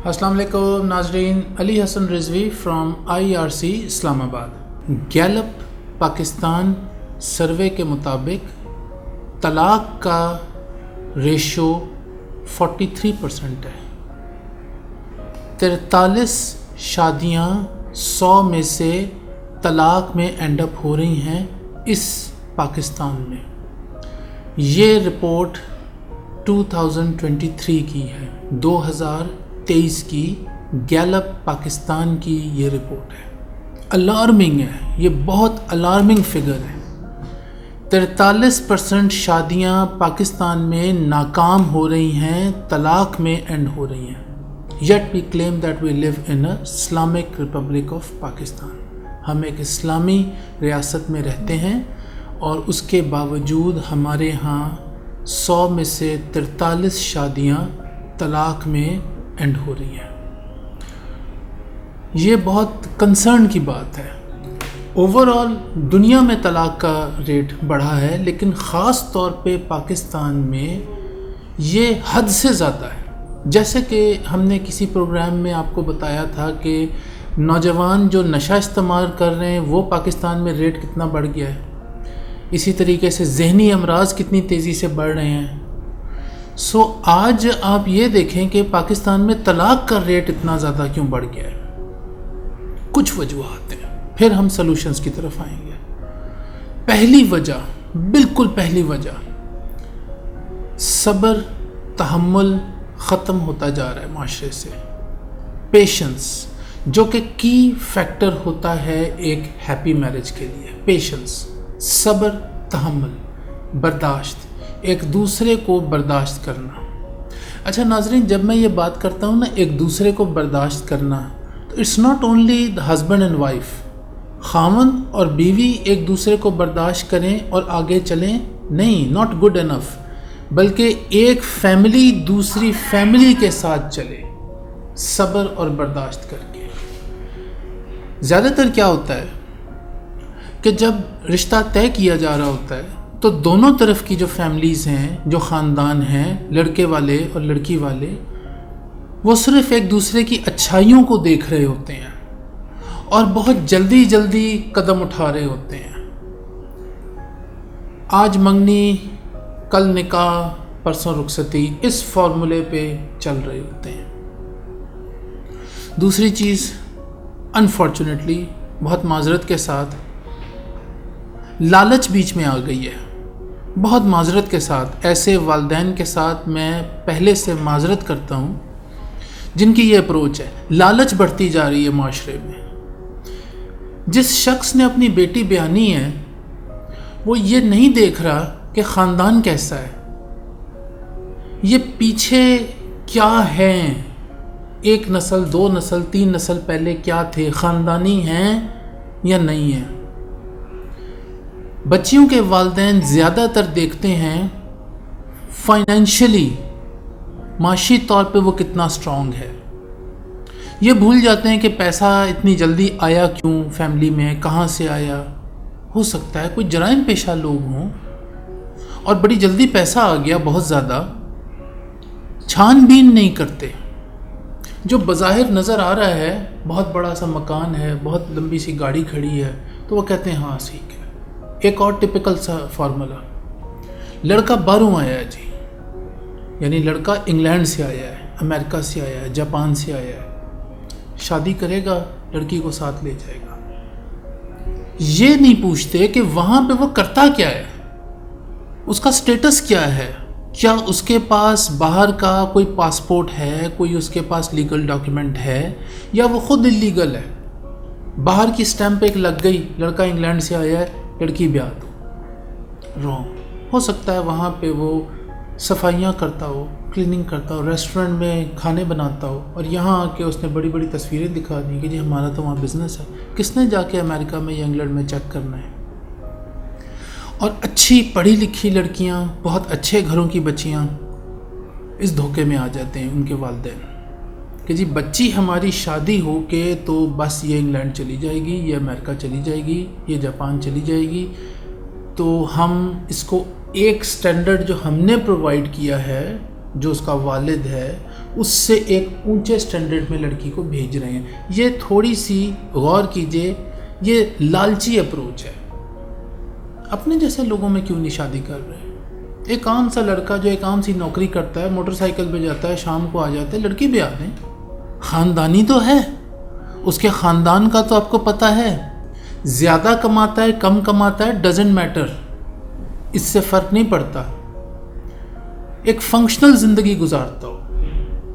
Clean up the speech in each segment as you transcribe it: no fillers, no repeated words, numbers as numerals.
السلام علیکم ناظرین، علی حسن رضوی فرام IRC اسلام آباد۔ گیلپ پاکستان سروے کے مطابق طلاق کا ریشو 43% ہے۔ 43 شادیاں 100 میں سے طلاق میں اینڈ اپ ہو رہی ہیں اس پاکستان میں۔ یہ رپورٹ 2023 کی ہے، 2023 کی گیلپ پاکستان کی یہ رپورٹ ہے۔ الارمنگ ہے، یہ بہت الارمنگ فگر ہے۔ 43% شادیاں پاکستان میں ناکام ہو رہی ہیں، طلاق میں اینڈ ہو رہی ہیں۔ Yet we claim that we live in a Islamic Republic of Pakistan۔ ہم ایک اسلامی ریاست میں رہتے ہیں اور اس کے باوجود ہمارے ہاں 100 میں سے 43 شادیاں طلاق میں اینڈ ہو رہی ہیں۔ یہ بہت کنسرن کی بات ہے۔ اوورآل دنیا میں طلاق کا ریٹ بڑھا ہے، لیکن خاص طور پہ پاکستان میں یہ حد سے زیادہ ہے۔ جیسے کہ ہم نے کسی پروگرام میں آپ کو بتایا تھا کہ نوجوان جو نشہ استعمال کر رہے ہیں وہ پاکستان میں ریٹ کتنا بڑھ گیا ہے، اسی طریقے سے ذہنی امراض کتنی تیزی سے بڑھ رہے ہیں۔ آج آپ یہ دیکھیں کہ پاکستان میں طلاق کا ریٹ اتنا زیادہ کیوں بڑھ گیا ہے۔ کچھ وجوہات ہیں، پھر ہم سلوشنز کی طرف آئیں گے۔ پہلی وجہ، بالکل پہلی وجہ، صبر تحمل ختم ہوتا جا رہا ہے معاشرے سے۔ پیشنس، جو کہ کی فیکٹر ہوتا ہے ایک ہیپی میرج کے لیے۔ پیشنس، صبر، تحمل، برداشت، ایک دوسرے کو برداشت کرنا۔ اچھا ناظرین، جب میں یہ بات کرتا ہوں نا ایک دوسرے کو برداشت کرنا، تو it's not only husband and wife, خاوند اور بیوی ایک دوسرے کو برداشت کریں اور آگے چلیں، نہیں، ناٹ گڈ انف، بلکہ ایک فیملی دوسری فیملی کے ساتھ چلے، صبر اور برداشت کر کے۔ زیادہ تر کیا ہوتا ہے کہ جب رشتہ طے کیا جا رہا ہوتا ہے تو دونوں طرف کی جو فیملیز ہیں، جو خاندان ہیں، لڑکے والے اور لڑکی والے، وہ صرف ایک دوسرے کی اچھائیوں کو دیکھ رہے ہوتے ہیں اور بہت جلدی جلدی قدم اٹھا رہے ہوتے ہیں۔ آج منگنی، کل نکاح، پرسوں رخصتی، اس فارمولے پہ چل رہے ہوتے ہیں۔ دوسری چیز، انفارچونیٹلی، بہت معذرت کے ساتھ، لالچ بیچ میں آ گئی ہے۔ بہت معذرت کے ساتھ، ایسے والدین کے ساتھ میں پہلے سے معذرت کرتا ہوں جن کی یہ اپروچ ہے۔ لالچ بڑھتی جا رہی ہے معاشرے میں۔ جس شخص نے اپنی بیٹی بیانی ہے، وہ یہ نہیں دیکھ رہا کہ خاندان کیسا ہے، یہ پیچھے کیا ہیں، ایک نسل، 2 نسل، 3 نسل پہلے کیا تھے، خاندانی ہیں یا نہیں ہیں۔ بچیوں کے والدین زیادہ تر دیکھتے ہیں فائنینشلی، معاشی طور پہ وہ کتنا سٹرونگ ہے۔ یہ بھول جاتے ہیں کہ پیسہ اتنی جلدی آیا کیوں فیملی میں، کہاں سے آیا۔ ہو سکتا ہے کوئی جرائم پیشہ لوگ ہوں اور بڑی جلدی پیسہ آ گیا، بہت زیادہ، چھان بین نہیں کرتے۔ جو بظاہر نظر آ رہا ہے، بہت بڑا سا مکان ہے، بہت لمبی سی گاڑی کھڑی ہے، تو وہ کہتے ہیں ہاں ٹھیک ہے۔ ایک اور ٹپیکل سا فارمولا، لڑکا باہروں آیا ہے جی، یعنی لڑکا انگلینڈ سے آیا ہے، امریکہ سے آیا ہے، جاپان سے آیا ہے، شادی کرے گا، لڑکی کو ساتھ لے جائے گا۔ یہ نہیں پوچھتے کہ وہاں پہ وہ کرتا کیا ہے، اس کا سٹیٹس کیا ہے، کیا اس کے پاس باہر کا کوئی پاسپورٹ ہے، کوئی اس کے پاس لیگل ڈاکیومنٹ ہے، یا وہ خود اللیگل ہے۔ باہر کی سٹیمپ ایک لگ گئی، لڑکا انگلینڈ سے آیا ہے، لڑکی بیاہ دو، رونگ۔ ہو سکتا ہے وہاں پہ وہ صفائیاں کرتا ہو، کلیننگ کرتا ہو، ریسٹورنٹ میں کھانے بناتا ہو، اور یہاں آ کے اس نے بڑی بڑی تصویریں دکھا دیں کہ جی ہمارا تو وہاں بزنس ہے۔ کس نے جا کے امریکہ میں یا انگلینڈ میں چیک کرنا ہے؟ اور اچھی پڑھی لکھی لڑکیاں، بہت اچھے گھروں کی بچیاں اس دھوکے میں آ جاتے ہیں ان کے والدین کہ جی بچی ہماری شادی ہو کے تو بس یہ انگلینڈ چلی جائے گی، یہ امریکہ چلی جائے گی، یہ جاپان چلی جائے گی، تو ہم اس کو ایک سٹینڈرڈ جو ہم نے پرووائڈ کیا ہے، جو اس کا والد ہے، اس سے ایک اونچے سٹینڈرڈ میں لڑکی کو بھیج رہے ہیں. یہ تھوڑی سی غور کیجئے، یہ لالچی اپروچ ہے. اپنے جیسے لوگوں میں کیوں نہیں شادی کر رہے؟ ایک عام سا لڑکا جو ایک عام سی نوکری کرتا ہے، موٹر سائیکل پہ جاتا ہے، شام کو آ جاتا ہے، لڑکی بھی آ دیں. خاندانی تو ہے، اس کے خاندان کا تو آپ کو پتہ ہے. زیادہ کماتا ہے کم کماتا ہے ڈزنٹ میٹر، اس سے فرق نہیں پڑتا. ایک فنکشنل زندگی گزارتا ہو،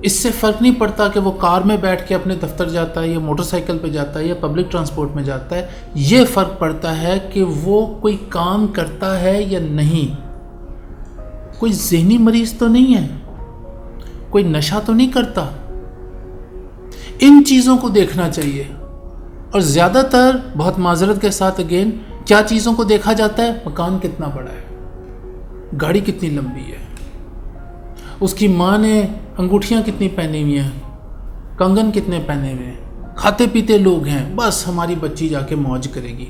اس سے فرق نہیں پڑتا کہ وہ کار میں بیٹھ کے اپنے دفتر جاتا ہے یا موٹر سائیکل پہ جاتا ہے یا پبلک ٹرانسپورٹ میں جاتا ہے. یہ فرق پڑتا ہے کہ وہ کوئی کام کرتا ہے یا نہیں، کوئی ذہنی مریض تو نہیں ہے، کوئی نشہ تو نہیں کرتا. ان چیزوں کو دیکھنا چاہیے. اور زیادہ تر، بہت معذرت کے ساتھ اگین، کیا چیزوں کو دیکھا جاتا ہے؟ مکان کتنا بڑا ہے، گاڑی کتنی لمبی ہے، اس کی ماں نے انگوٹھیاں کتنی پہنی ہوئی ہیں، کنگن کتنے پہنے ہوئے ہیں، کھاتے پیتے لوگ ہیں، بس ہماری بچی جا کے موج کرے گی.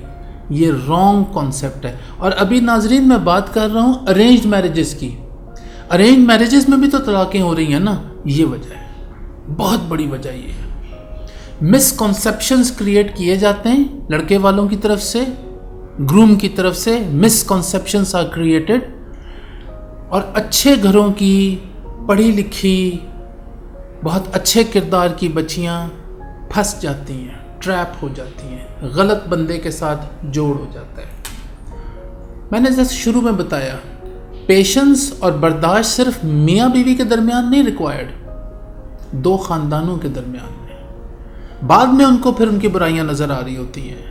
یہ رانگ کانسیپٹ ہے. اور ابھی ناظرین میں بات کر رہا ہوں ارینجڈ میرجز کی. ارینجڈ میرجز میں بھی تو طلاقیں ہو رہی ہیں نا. یہ وجہ ہے، بہت بڑی وجہ یہ ہے. مسکنسیپشنز کریٹ کیے جاتے ہیں لڑکے والوں کی طرف سے، گروم کی طرف سے. مسکنسیپشنز آر کریٹڈ، اور اچھے گھروں کی، پڑھی لکھی، بہت اچھے کردار کی بچیاں پھنس جاتی ہیں، ٹریپ ہو جاتی ہیں، غلط بندے کے ساتھ جوڑ ہو جاتا ہے. میں نے جیسے شروع میں بتایا، پیشنس اور برداشت صرف میاں بیوی کے درمیان نہیں ریکوائرڈ، دو خاندانوں کے درمیان میں. بعد میں ان کو پھر ان کی برائیاں نظر آ رہی ہوتی ہیں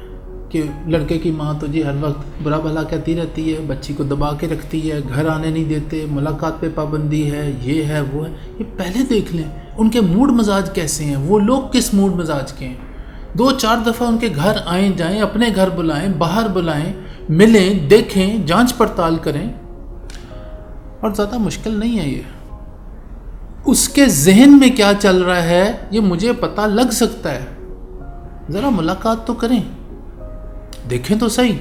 کہ لڑکے کی ماں تو جی ہر وقت برا بھلا کہتی رہتی ہے، بچی کو دبا کے رکھتی ہے، گھر آنے نہیں دیتے، ملاقات پہ پابندی ہے، یہ ہے وہ ہے. یہ پہلے دیکھ لیں ان کے موڈ مزاج کیسے ہیں، وہ لوگ کس موڈ مزاج کے ہیں. 2-4 دفعہ ان کے گھر آئیں جائیں، اپنے گھر بلائیں، باہر بلائیں، ملیں، دیکھیں، جانچ پڑتال کریں. اور زیادہ مشکل نہیں ہے یہ. اس کے ذہن میں کیا چل رہا ہے یہ مجھے پتہ لگ سکتا ہے. ذرا ملاقات تو کریں، دیکھیں تو صحیح.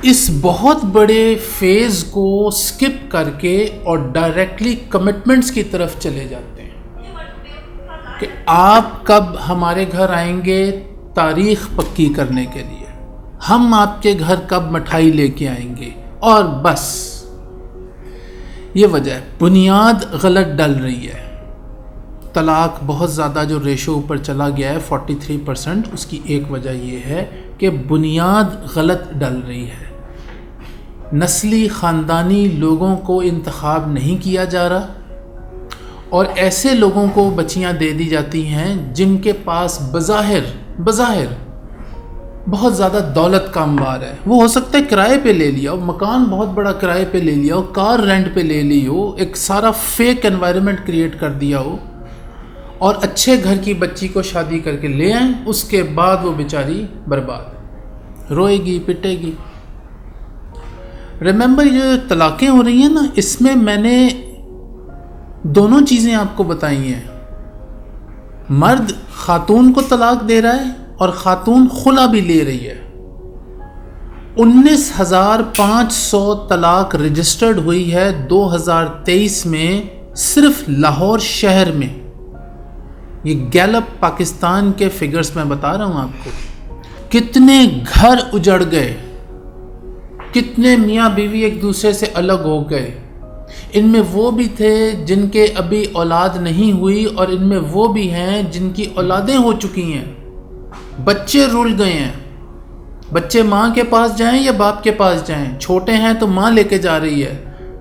اس بہت بڑے فیز کو سکپ کر کے اور ڈائریکٹلی کمٹمنٹس کی طرف چلے جاتے ہیں کہ آپ کب ہمارے گھر آئیں گے تاریخ پکی کرنے کے لیے، ہم آپ کے گھر کب مٹھائی لے کے آئیں گے، اور بس. یہ وجہ ہے، بنیاد غلط ڈل رہی ہے. طلاق بہت زیادہ جو ریشو اوپر چلا گیا ہے 43%، اس کی ایک وجہ یہ ہے کہ بنیاد غلط ڈل رہی ہے. نسلی خاندانی لوگوں کو انتخاب نہیں کیا جا رہا، اور ایسے لوگوں کو بچیاں دے دی جاتی ہیں جن کے پاس بظاہر بہت زیادہ دولت کا انبار ہے. وہ ہو سکتا ہے کرائے پہ لے لیا ہو، مکان بہت بڑا کرائے پہ لے لیا ہو، کار رینٹ پہ لے لی ہو، ایک سارا فیک انوائرمنٹ کریٹ کر دیا ہو، اور اچھے گھر کی بچی کو شادی کر کے لے آئیں. اس کے بعد وہ بیچاری برباد، روئے گی، پٹے گی. ریممبر، یہ جو طلاقیں ہو رہی ہیں نا، اس میں نے دونوں چیزیں آپ کو بتائی ہیں. مرد خاتون کو طلاق دے رہا ہے اور خاتون خلا بھی لے رہی ہے. 19,500 طلاق رجسٹرڈ ہوئی ہے 2023 میں صرف لاہور شہر میں. یہ گیلپ پاکستان کے فگرز میں بتا رہا ہوں آپ کو. کتنے گھر اجڑ گئے، کتنے میاں بیوی ایک دوسرے سے الگ ہو گئے. ان میں وہ بھی تھے جن کے ابھی اولاد نہیں ہوئی، اور ان میں وہ بھی ہیں جن کی اولادیں ہو چکی ہیں. بچے رول گئے ہیں. بچے ماں کے پاس جائیں یا باپ کے پاس جائیں، چھوٹے ہیں تو ماں لے کے جا رہی ہے،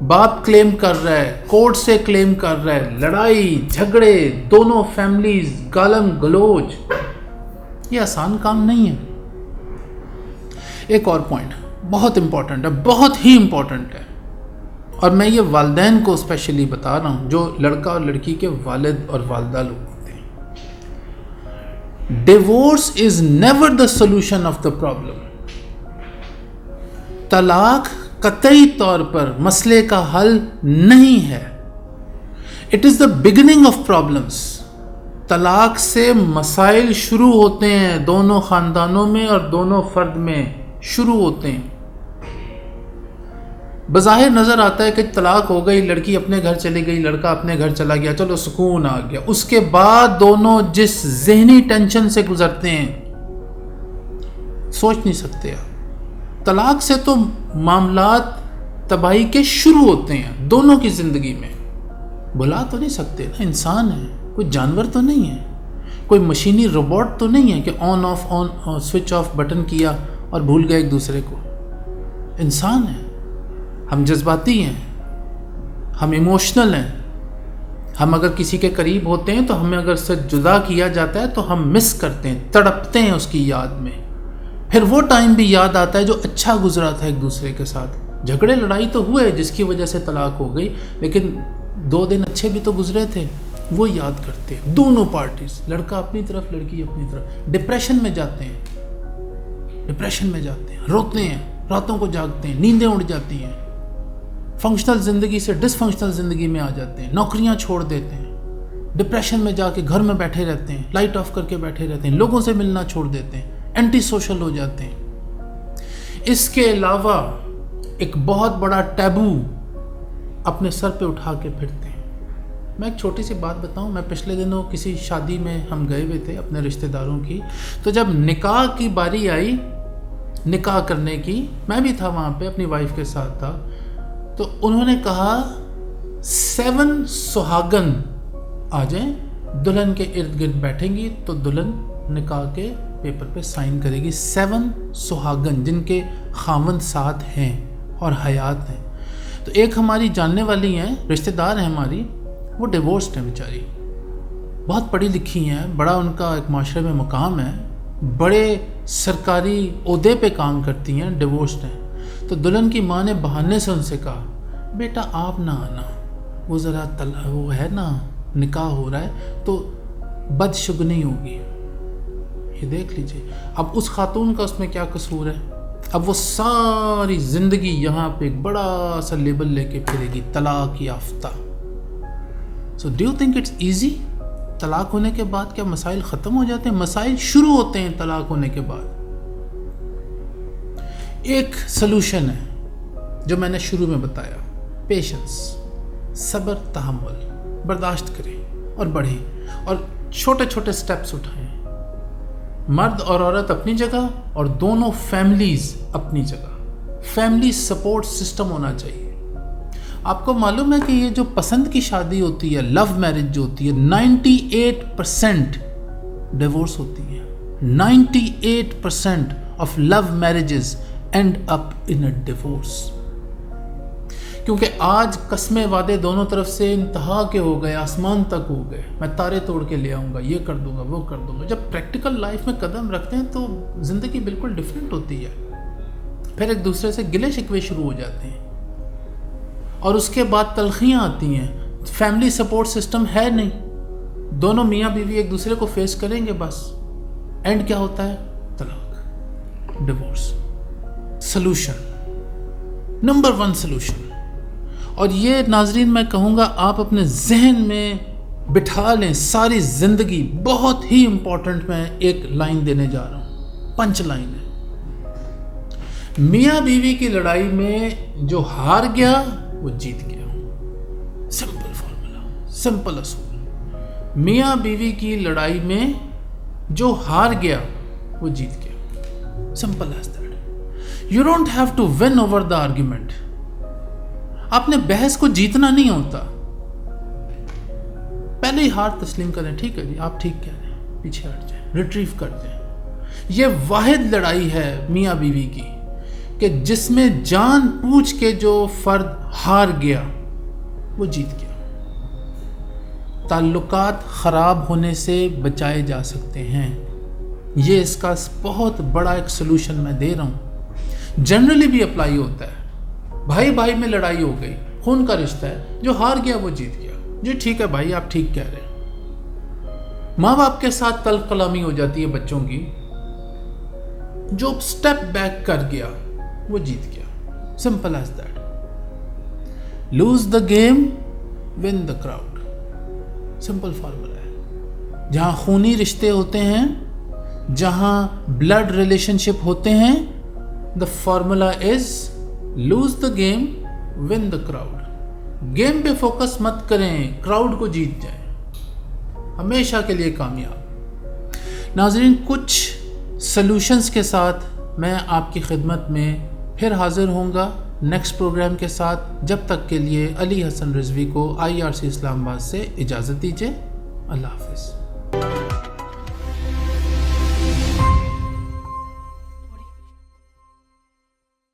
باپ کلیم کر رہا ہے، کورٹ سے کلیم کر رہا ہے، لڑائی جھگڑے، دونوں فیملیز گالم گلوچ. یہ آسان کام نہیں ہے. ایک اور پوائنٹ بہت امپورٹنٹ ہے، بہت ہی امپورٹنٹ ہے، اور میں یہ والدین کو اسپیشلی بتا رہا ہوں جو لڑکا اور لڑکی کے والد اور والدہ لوگ ہوتے ہیں. Divorce is never the solution of the problem. طلاق قطعی طور پر مسئلے کا حل نہیں ہے. It is the beginning of problems. طلاق سے مسائل شروع ہوتے ہیں، دونوں خاندانوں میں اور دونوں فرد میں شروع ہوتے ہیں. بظاہر نظر آتا ہے کہ طلاق ہو گئی، لڑکی اپنے گھر چلی گئی، لڑکا اپنے گھر چلا گیا، چلو سکون آ گیا. اس کے بعد دونوں جس ذہنی ٹینشن سے گزرتے ہیں سوچ نہیں سکتے آپ. طلاق سے تو معاملات تباہی کے شروع ہوتے ہیں دونوں کی زندگی میں. بلا تو نہیں سکتے نا، انسان ہے، کوئی جانور تو نہیں ہے، کوئی مشینی روبوٹ تو نہیں ہے کہ آن سوئچ آف بٹن کیا اور بھول گئے ایک دوسرے کو. انسان ہے، ہم جذباتی ہیں، ہم ایموشنل ہیں. ہم اگر کسی کے قریب ہوتے ہیں تو ہمیں اگر سے جدا کیا جاتا ہے تو ہم مس کرتے ہیں، تڑپتے ہیں اس کی یاد میں. پھر وہ ٹائم بھی یاد آتا ہے جو اچھا گزرا تھا ایک دوسرے کے ساتھ. جھگڑے لڑائی تو ہوئے جس کی وجہ سے طلاق ہو گئی، لیکن 2 دن اچھے بھی تو گزرے تھے، وہ یاد کرتے ہیں دونوں پارٹیز، لڑکا اپنی طرف لڑکی اپنی طرف. ڈپریشن میں جاتے ہیں، روتے ہیں، راتوں کو جاگتے ہیں، نیندیں اڑ جاتی ہیں، فنکشنل زندگی سے ڈس فنکشنل زندگی میں آ جاتے ہیں، نوکریاں چھوڑ دیتے ہیں، ڈپریشن میں جا کے گھر میں بیٹھے رہتے ہیں، لائٹ آف کر کے بیٹھے رہتے ہیں، لوگوں سے ملنا چھوڑ دیتے ہیں، اینٹی سوشل ہو جاتے ہیں. اس کے علاوہ ایک بہت بڑا ٹیبو اپنے سر پہ اٹھا کے پھرتے ہیں. میں ایک چھوٹی سی بات بتاؤں، میں پچھلے دنوں کسی شادی میں ہم گئے ہوئے تھے اپنے رشتہ داروں کی، تو جب نکاح کی باری آئی نکاح کرنے کی، میں بھی تھا وہاں پہ، اپنی وائف کے ساتھ تھا، تو انہوں نے کہا 7 سہاگن آ جائیں، دلہن کے ارد گرد بیٹھیں گی تو دلہن نکاح کے پیپر پہ سائن کرے گی. 7 سہاگن جن کے خاوند ساتھ ہیں اور حیات ہیں. تو ایک ہماری جاننے والی ہیں، رشتہ دار ہیں ہماری، وہ ڈیورسڈ ہیں بیچاری، بہت پڑھی لکھی ہیں، بڑا ان کا ایک معاشرے میں مقام ہے، بڑے سرکاری عہدے پہ کام کرتی ہیں، ڈیورسڈ ہیں. تو دلہن کی ماں نے بہانے سے ان سے کہا بیٹا آپ نہ آنا، وہ ذرا وہ ہے نا نکاح ہو رہا ہے تو بدشگنی ہوگی. یہ دیکھ لیجئے اب اس خاتون کا اس میں کیا قصور ہے. اب وہ ساری زندگی یہاں پہ ایک بڑا سا لیبل لے کے پھرے گی، طلاق یافتہ. So do you think it's easy? طلاق ہونے کے بعد کیا مسائل ختم ہو جاتے ہیں؟ مسائل شروع ہوتے ہیں طلاق ہونے کے بعد. ایک سلوشن ہے جو میں نے شروع میں بتایا، پیشنس، صبر، تحمل، برداشت کریں اور بڑھیں اور چھوٹے چھوٹے سٹیپس اٹھائیں. مرد اور عورت اپنی جگہ اور دونوں فیملیز اپنی جگہ. فیملی سپورٹ سسٹم ہونا چاہیے. آپ کو معلوم ہے کہ یہ جو پسند کی شادی ہوتی ہے، لو میرج جو ہوتی ہے، 98% ڈیورس ہوتی ہے. 98% of love marriages end up in a divorce. کیونکہ آج قسمیں وعدے دونوں طرف سے انتہا کے ہو گئے، آسمان تک ہو گئے، میں تارے توڑ کے لے آؤں گا، یہ کر دوں گا، وہ کر دوں گا. جب پریکٹیکل لائف میں قدم رکھتے ہیں تو زندگی بالکل ڈیفرنٹ ہوتی ہے. پھر ایک دوسرے سے گلے شکوے شروع ہو جاتے ہیں اور اس کے بعد تلخیاں آتی ہیں. فیملی سپورٹ سسٹم ہے نہیں، دونوں میاں بیوی ایک دوسرے کو فیس کریں گے، بس اینڈ کیا ہوتا ہے؟ طلاق، ڈیورس. سلوشن نمبر 1 سلوشن، اور یہ ناظرین میں کہوں گا آپ اپنے ذہن میں بٹھا لیں ساری زندگی. بہت ہی امپورٹنٹ میں ایک لائن دینے جا رہا ہوں، پنچ لائن ہے. میاں بیوی کی لڑائی میں جو ہار گیا وہ جیت گیا. سمپل فارمولا، سمپل اصول. میاں بیوی کی لڑائی میں جو ہار گیا وہ جیت گیا. Simple as that. You don't have to win over the argument. آپ نے بحث کو جیتنا نہیں ہوتا، پہلے ہی ہار تسلیم کریں. ٹھیک ہے جی، آپ ٹھیک کہہ رہے ہیں، پیچھے ہٹ جائیں، ریٹریو کر دیں. یہ واحد لڑائی ہے میاں بیوی کی کہ جس میں جان پوچھ کے جو فرد ہار گیا وہ جیت گیا. تعلقات خراب ہونے سے بچائے جا سکتے ہیں. یہ اس کا بہت بڑا ایک سلوشن میں دے رہا ہوں. جنرلی بھی اپلائی ہوتا ہے. بھائی بھائی میں لڑائی ہو گئی، خون کا رشتہ ہے، جو ہار گیا وہ جیت گیا. جی ٹھیک ہے بھائی، آپ ٹھیک کہہ رہے ہیں. ماں باپ کے ساتھ تلخ کلامی ہو جاتی ہے بچوں کی. جو سٹیپ بیک کر گیا وہ جیت گیا. Simple as that. Lose the game, win the crowd. Simple formula ہے. جہاں خونی رشتے ہوتے ہیں، جہاں بلڈ ریلیشن شپ ہوتے ہیں، the formula is lose the game, win the crowd. گیم پہ فوکس مت کریں، کراؤڈ کو جیت جائیں، ہمیشہ کے لیے کامیاب۔ ناظرین، کچھ سلوشنز کے ساتھ میں آپ کی خدمت میں پھر حاضر ہوں گا نیکسٹ پروگرام کے ساتھ۔ جب تک کے لیے علی حسن رضوی کو IRC اسلام آباد سے اجازت دیجیے۔ اللہ حافظ۔